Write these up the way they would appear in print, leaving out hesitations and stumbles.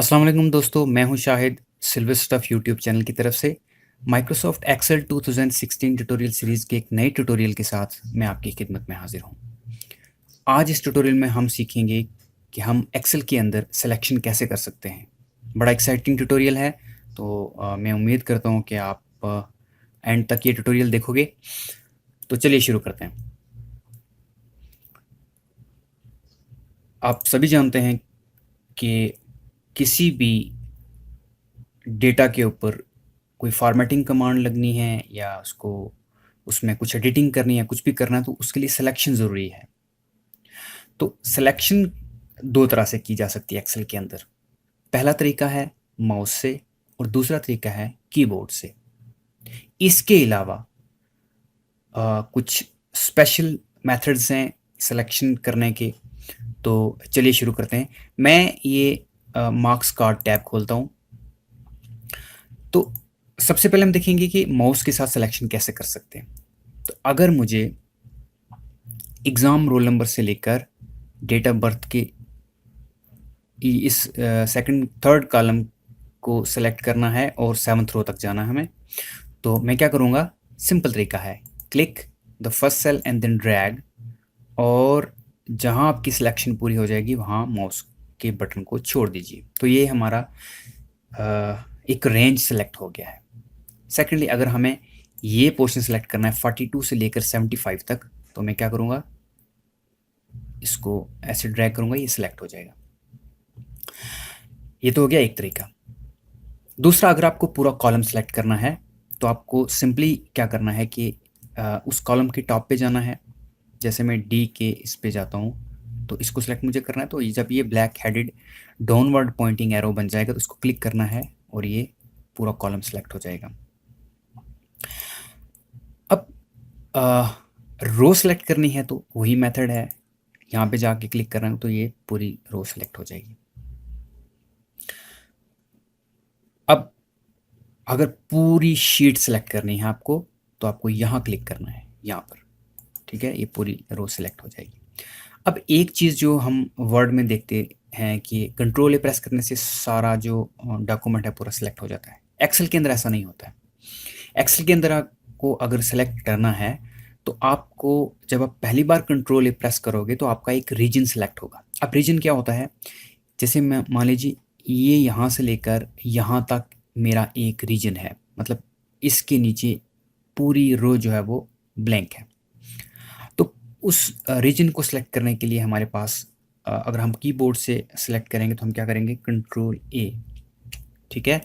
अस्सलाम वालेकुम दोस्तों, मैं हूं Shahid silver stuff YouTube channel की तरफ से। माइक्रोसॉफ्ट एक्सेल 2016 ट्यूटोरियल सीरीज़ के एक नए ट्यूटोरियल के साथ मैं आपकी खिदमत में हाजिर हूं। आज इस ट्यूटोरियल में हम सीखेंगे कि हम एक्सेल के अंदर सिलेक्शन कैसे कर सकते हैं। बड़ा एक्साइटिंग ट्यूटोरियल है, तो मैं उम्मीद करता हूं कि आप एंड तक ये ट्यूटोरियल देखोगे। तो चलिए शुरू करते हैं। आप सभी जानते हैं कि किसी भी डेटा के ऊपर कोई फॉर्मेटिंग कमांड लगनी है या उसको उसमें कुछ एडिटिंग करनी है, कुछ भी करना है, तो उसके लिए सिलेक्शन ज़रूरी है। तो सिलेक्शन दो तरह से की जा सकती है एक्सेल के अंदर। पहला तरीका है माउस से और दूसरा तरीका है कीबोर्ड से। इसके अलावा कुछ स्पेशल मेथड्स हैं सिलेक्शन करने के। तो चलिए शुरू करते हैं। मैं ये मार्क्स कार्ड टैब खोलता हूँ। तो सबसे पहले हम देखेंगे कि माउस के साथ सिलेक्शन कैसे कर सकते हैं। तो अगर मुझे एग्ज़ाम रोल नंबर से लेकर डेट ऑफ बर्थ के इस सेकंड थर्ड कॉलम को सेलेक्ट करना है और सेवन्थ रो तक जाना है हमें, तो मैं क्या करूँगा, सिंपल तरीका है, click the first cell and then drag, और जहाँ आपकी सिलेक्शन पूरी हो जाएगी वहाँ माउस के बटन को छोड़ दीजिए। तो ये हमारा एक रेंज सेलेक्ट हो गया है। सेकेंडली, अगर हमें ये पोर्शन सेलेक्ट करना है 42 से लेकर 75 तक, तो मैं क्या करूँगा, इसको ऐसे ड्रैग करूँगा, ये सिलेक्ट हो जाएगा। ये तो हो गया एक तरीका। दूसरा, अगर आपको पूरा कॉलम सेलेक्ट करना है तो आपको सिंपली क्या करना है कि उस कॉलम के टॉप पे जाना है। जैसे मैं डी के इस पे जाता हूँ तो इसको सेलेक्ट मुझे करना है। तो जब ये black headed downward pointing arrow बन जाएगा तो इसको क्लिक करना है और ये पूरा कॉलम सेलेक्ट हो जाएगा। अब रो सेलेक्ट करनी है तो वही मेथड है, यहाँ पे जाके क्लिक कर रहा हूँ तो ये पूरी रो सेलेक्ट हो जाएगी। अब अगर पूरी शीट सेलेक्ट करनी है आपको तो आपको यहाँ क्लिक करना है, यहाँ पर, ठीक है, ये पूरी रो सेलेक्ट हो जाएगी। अब एक चीज़ जो हम वर्ड में देखते हैं कि कंट्रोल ए प्रेस करने से सारा जो डॉक्यूमेंट है पूरा सेलेक्ट हो जाता है। एक्सेल के अंदर ऐसा नहीं होता है। एक्सेल के अंदर आपको अगर सेलेक्ट करना है तो आपको, जब आप पहली बार कंट्रोल ए प्रेस करोगे तो आपका एक रीजन सेलेक्ट होगा। अब रीजन क्या होता है, जैसे मैं मान लीजिए ये यहाँ से लेकर यहाँ तक मेरा एक रीजन है, मतलब इसके नीचे पूरी रो जो है वो ब्लैंक है। तो उस रीजन को सिलेक्ट करने के लिए हमारे पास, अगर हम कीबोर्ड से सिलेक्ट करेंगे तो हम क्या करेंगे, कंट्रोल ए, ठीक है,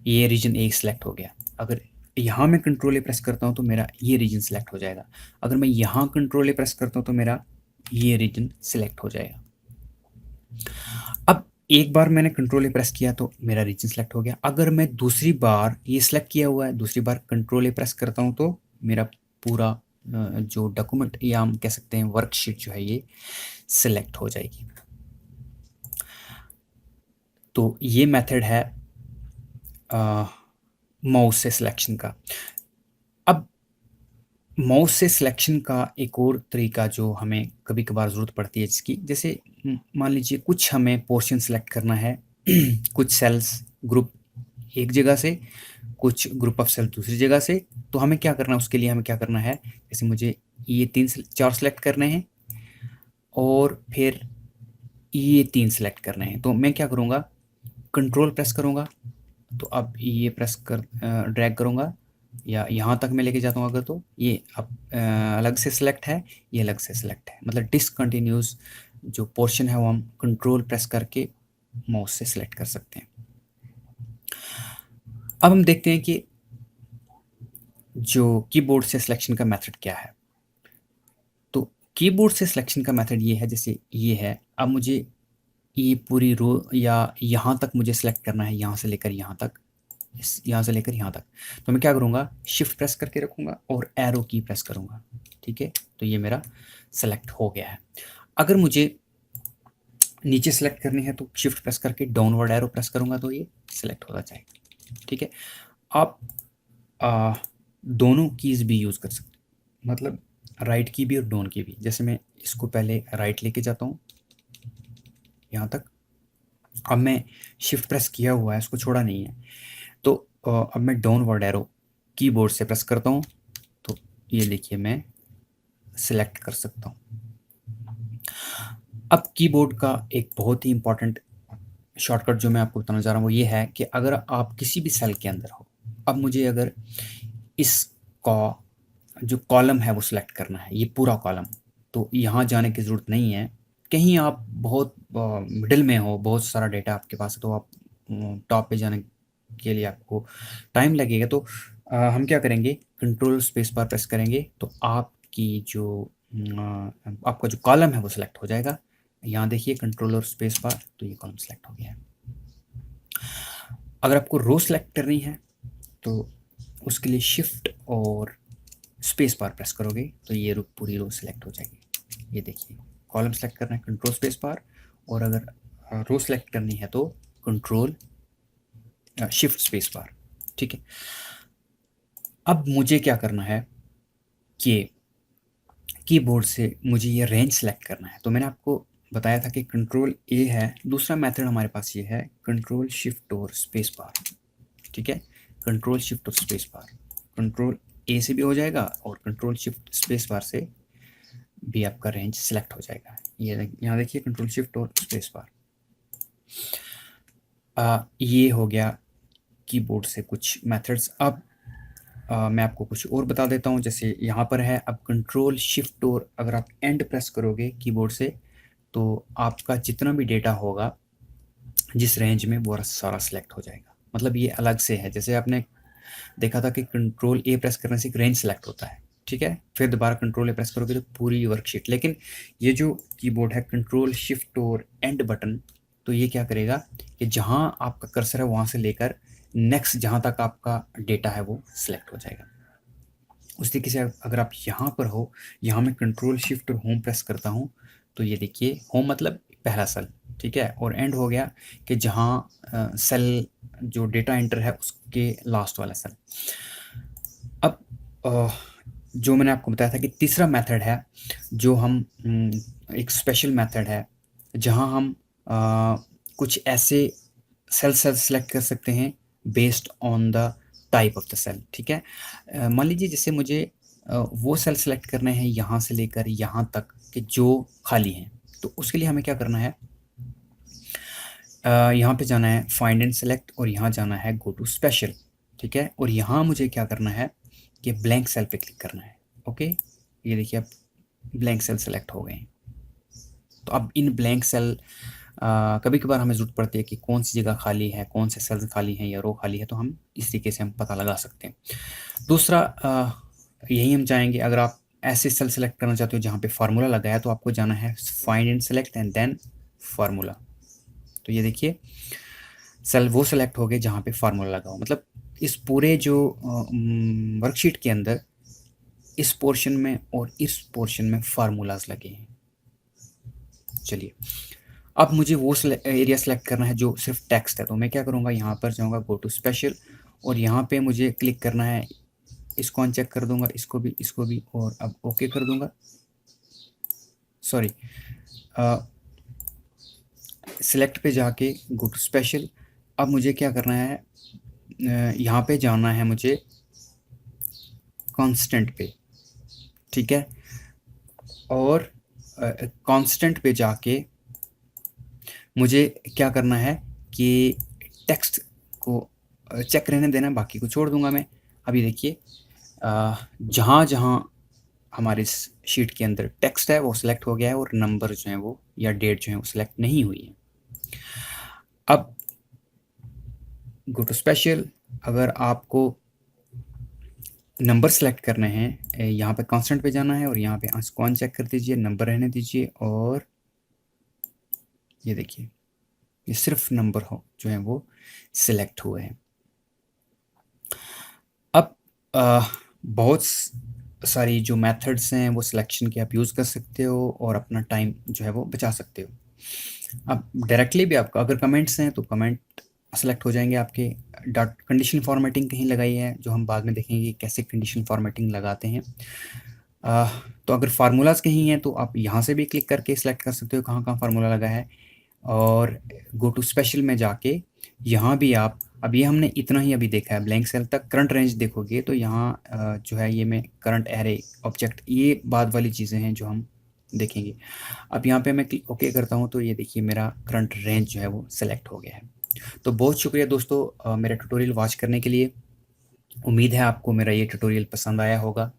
ये रीजन ए सिलेक्ट हो गया। अगर यहाँ मैं कंट्रोल ए प्रेस करता हूँ तो मेरा ये रीजन सिलेक्ट हो जाएगा। अगर मैं यहाँ कंट्रोल ए प्रेस करता हूँ तो मेरा ये रीजन सिलेक्ट हो जाएगा। अब एक बार मैंने कंट्रोल ए प्रेस किया तो मेरा रीजन सेलेक्ट हो गया। अगर मैं दूसरी बार ये सिलेक्ट किया हुआ है, दूसरी बार कंट्रोल ए प्रेस करता हूँ तो मेरा पूरा जो डॉक्यूमेंट या हम कह सकते हैं वर्कशीट जो है ये सिलेक्ट हो जाएगी। तो ये मेथड है माउस से सिलेक्शन का। अब माउस से सिलेक्शन का एक और तरीका जो हमें कभी कभार ज़रूरत पड़ती है जिसकी, जैसे मान लीजिए कुछ हमें पोर्शन सेलेक्ट करना है कुछ सेल्स ग्रुप एक जगह से, कुछ ग्रुप ऑफ सेल दूसरी जगह से, तो हमें क्या करना है, उसके लिए हमें क्या करना है, जैसे मुझे ये चार सेलेक्ट करने हैं और फिर ये तीन सेलेक्ट करने हैं, तो मैं क्या करूँगा, कंट्रोल प्रेस करूँगा, तो अब ये प्रेस कर ड्रैग करूँगा या यहाँ तक मैं लेके जाता हूँ, अगर तो ये अब अलग से सिलेक्ट है, ये अलग से सिलेक्ट है, मतलब डिसकंटिन्यूस जो पोर्शन है वो हम कंट्रोल प्रेस करके माउस से सिलेक्ट कर सकते हैं। अब हम देखते हैं कि जो कीबोर्ड से सिलेक्शन का मेथड क्या है। तो कीबोर्ड से सिलेक्शन का मेथड ये है, जैसे ये है, अब मुझे ये पूरी रो या यहाँ तक मुझे सेलेक्ट करना है, यहाँ से लेकर यहाँ तक, यहाँ से लेकर यहाँ तक, तो मैं क्या करूँगा, शिफ्ट प्रेस करके रखूँगा और एरो की प्रेस करूँगा, ठीक है, तो ये मेरा सेलेक्ट हो गया है। अगर मुझे नीचे सेलेक्ट करनी है तो शिफ्ट प्रेस करके डाउनवर्ड एरो प्रेस करूँगा तो ये सेलेक्ट होता जाएगा, ठीक है। आप दोनों कीज़ भी यूज़ कर सकते हैं, मतलब राइट की भी और डाउन की भी। जैसे मैं इसको पहले राइट लेके जाता हूँ यहाँ तक, अब मैं शिफ्ट प्रेस किया हुआ है, उसको छोड़ा नहीं है। तो अब मैं डाउनवर्ड एरो कीबोर्ड से प्रेस करता हूँ, तो ये देखिए मैं सिलेक्ट कर सकता हूँ। अब कीबोर्ड का एक बहुत ही इंपॉर्टेंट शॉर्टकट जो मैं आपको बताना चाह रहा हूँ वो ये है कि अगर आप किसी भी सेल के अंदर हो, अब मुझे अगर इसका जो कॉलम है वो सिलेक्ट करना है, ये पूरा कॉलम, तो यहाँ जाने की ज़रूरत नहीं है। कहीं आप बहुत मिडिल में हो, बहुत सारा डेटा आपके पास है, तो आप टॉप पे जाने के लिए आपको टाइम लगेगा। तो हम क्या करेंगे, कंट्रोल स्पेस बार प्रेस करेंगे तो आपकी जो आपका जो कॉलम है वो सिलेक्ट हो जाएगा। यहाँ देखिए कंट्रोल और स्पेस बार, तो ये कॉलम सिलेक्ट हो गया है। अगर आपको रो सेलेक्ट करनी है तो उसके लिए शिफ्ट और स्पेस बार प्रेस करोगे तो ये पूरी रो सेलेक्ट हो जाएगी। ये देखिए कॉलम सेलेक्ट करना है कंट्रोल स्पेस बार, और अगर रो सेलेक्ट करनी है तो कंट्रोल शिफ्ट स्पेस बार। ठीक है, अब मुझे क्या करना है कि कीबोर्ड से मुझे ये रेंज सेलेक्ट करना है। तो मैंने आपको बताया था कि कंट्रोल ए है, दूसरा मेथड हमारे पास ये है कंट्रोल शिफ्ट और स्पेस बार। ठीक है, कंट्रोल शिफ्ट और स्पेस बार, कंट्रोल ए से भी हो जाएगा और कंट्रोल शिफ्ट स्पेस बार से भी आपका रेंज सेलेक्ट हो जाएगा। ये यहाँ देखिए कंट्रोल शिफ्ट और स्पेस बार। ये हो गया कीबोर्ड से कुछ मेथड्स। अब मैं आपको कुछ और बता देता हूँ। जैसे यहाँ पर है, अब कंट्रोल शिफ्ट और अगर आप एंड प्रेस करोगे कीबोर्ड से तो आपका जितना भी डेटा होगा जिस रेंज में वो सारा सिलेक्ट हो जाएगा। मतलब ये अलग से है, जैसे आपने देखा था कि कंट्रोल ए प्रेस करने से एक रेंज सेलेक्ट होता है। ठीक है, फिर दोबारा कंट्रोल ए प्रेस करोगे तो पूरी वर्कशीट। लेकिन ये जो कीबोर्ड है कंट्रोल शिफ्ट और एंड बटन, तो ये क्या करेगा कि जहाँ आपका कर्सर है वहाँ से लेकर नेक्स्ट जहाँ तक आपका डेटा है वो सिलेक्ट हो जाएगा। उस तरीके से अगर आप यहाँ पर हो, यहाँ मैं कंट्रोल शिफ्ट और होम प्रेस करता हूँ तो ये देखिए होम मतलब पहला सेल, ठीक है, और एंड हो गया कि जहाँ सेल जो डेटा एंटर है उसके लास्ट वाला सेल। अब जो मैंने आपको बताया था कि तीसरा मेथड है जो हम एक स्पेशल मेथड है जहाँ हम कुछ ऐसे सेल सेलेक्ट कर सकते हैं based on the type of the cell. ठीक है, मान लीजिए जैसे मुझे वो सेल सेलेक्ट करने हैं यहाँ से लेकर यहाँ तक कि जो खाली हैं, तो उसके लिए हमें क्या करना है, यहाँ पे जाना है फाइंड एंड सेलेक्ट और यहाँ जाना है गो टू स्पेशल। ठीक है, और यहाँ मुझे क्या करना है कि ब्लैंक सेल पे क्लिक करना है। ओके, ये देखिए अब ब्लैंक सेल सेलेक्ट हो गए हैं। तो अब इन ब्लैंक सेल कभी कभार हमें ज़रूरत पड़ती है कि कौन सी जगह खाली है, कौन से सेल्स खाली हैं या रो खाली है, तो हम इस तरीके से हम पता लगा सकते हैं। दूसरा यही हम चाहेंगे, अगर आप ऐसे सेल सेलेक्ट करना चाहते हो जहाँ पे फार्मूला लगा है तो आपको जाना है find and select and then formula. तो ये देखिए सेल वो सेलेक्ट हो गए जहाँ पे फार्मूला लगा हो। मतलब इस पूरे जो वर्कशीट के अंदर इस पोर्शन में और इस पोर्शन में फार्मूलाज लगे हैं। चलिए, अब मुझे वो एरिया सेलेक्ट करना है जो सिर्फ टेक्स्ट है, तो मैं क्या करूँगा, यहाँ पर जाऊँगा गो टू स्पेशल और यहाँ पे मुझे क्लिक करना है, इसको अनचेक कर दूंगा, इसको भी, और अब ओके कर दूंगा। सॉरी, सिलेक्ट पे जाके गो टू स्पेशल। अब मुझे क्या करना है, यहाँ पे जाना है मुझे कांस्टेंट पे। ठीक है, और कांस्टेंट पे जाके मुझे क्या करना है कि टेक्स्ट को चेक रहने देना, बाकी को छोड़ दूंगा मैं। अभी देखिए जहाँ जहाँ हमारे शीट के अंदर टेक्स्ट है वो सिलेक्ट हो गया है और नंबर जो है वो या डेट जो है वो सिलेक्ट नहीं हुई है। अब गो टू स्पेशल, अगर आपको नंबर सेलेक्ट करने हैं यहाँ पे कांस्टेंट पे जाना है और यहाँ पे कौन चेक कर दीजिए, नंबर रहने दीजिए, और ये देखिए ये सिर्फ नंबर हो जो है वो सिलेक्ट हुए हैं। अब बहुत सारी जो मेथड्स हैं वो सिलेक्शन के आप यूज़ कर सकते हो और अपना टाइम जो है वो बचा सकते हो। अब डायरेक्टली भी आपका अगर कमेंट्स हैं तो कमेंट सेलेक्ट हो जाएंगे आपके। डॉट कंडीशन फॉर्मेटिंग कहीं लगाई है जो हम बाद में देखेंगे कैसे कंडीशन फॉर्मेटिंग लगाते हैं। तो अगर फार्मूलाज कहीं हैं तो आप यहाँ से भी क्लिक करके सिलेक्ट कर सकते हो कहाँ कहाँ फार्मूला लगा है। और गो टू स्पेशल में जाके यहाँ भी आप, अब ये हमने इतना ही अभी देखा है ब्लैंक सेल तक। करंट रेंज देखोगे तो यहाँ जो है ये मैं करंट एरे ऑब्जेक्ट, ये बाद वाली चीज़ें हैं जो हम देखेंगे। अब यहाँ पे मैं क्लिक ओके करता हूँ तो ये देखिए मेरा करंट रेंज जो है वो सेलेक्ट हो गया है। तो बहुत शुक्रिया दोस्तों मेरा ट्यूटोरियल वॉच करने के लिए। उम्मीद है आपको मेरा ये ट्यूटोरियल पसंद आया होगा।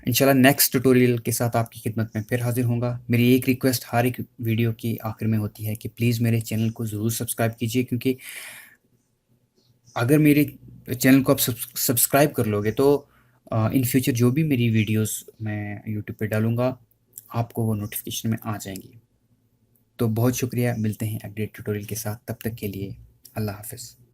इंशाल्लाह नेक्स्ट ट्यूटोरियल के साथ आपकी खिदमत में फिर हाजिर होऊंगा। मेरी एक रिक्वेस्ट हर एक वीडियो की आखिर में होती है कि प्लीज़ मेरे चैनल को ज़रूर सब्सक्राइब कीजिए, क्योंकि अगर मेरे चैनल को आप सब्सक्राइब कर लोगे तो इन फ्यूचर जो भी मेरी वीडियोस मैं यूट्यूब पे डालूँगा आपको वो नोटिफिकेशन में आ जाएंगी। तो बहुत शुक्रिया, मिलते हैं अगले ट्यूटोरियल के साथ, तब तक के लिए अल्लाह हाफ़िज़।